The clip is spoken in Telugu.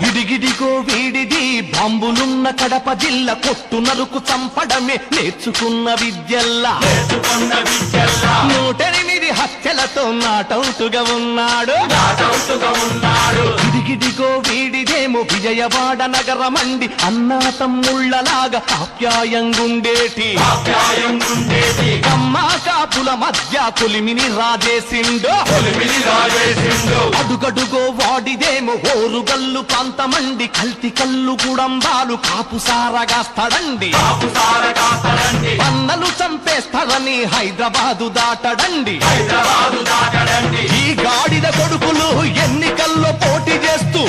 గిడిగిడిగో వీడిది బాంబులున్న కడప జిల్లా కొట్టు నరుకు చంపడమే నేర్చుకున్న విద్యల్లా 108 హత్యలతో నాటౌటుగా ఉన్నాడు గిడిగిడిగో వీడిదేమో విజయవాడ నగరమండి అన్నా తమ్ముళ్ళలాగా ఆప్యాయంగుండేటి కమ్మా కాపుల మధ్య కొలిమిని రాజేసిండు అడుగడుగో వాడిదేమో ఓరుగల్లు ప్రాంతమండి కల్తి కల్లు గుడంబాలు కాపుసారగాస్తాడండి పన్నలు చంపేస్తాడని హైదరాబాదు దాటడండి ఈ గాడిద కొడుకులు ఎన్నికల్లో పోటీ చేస్తూ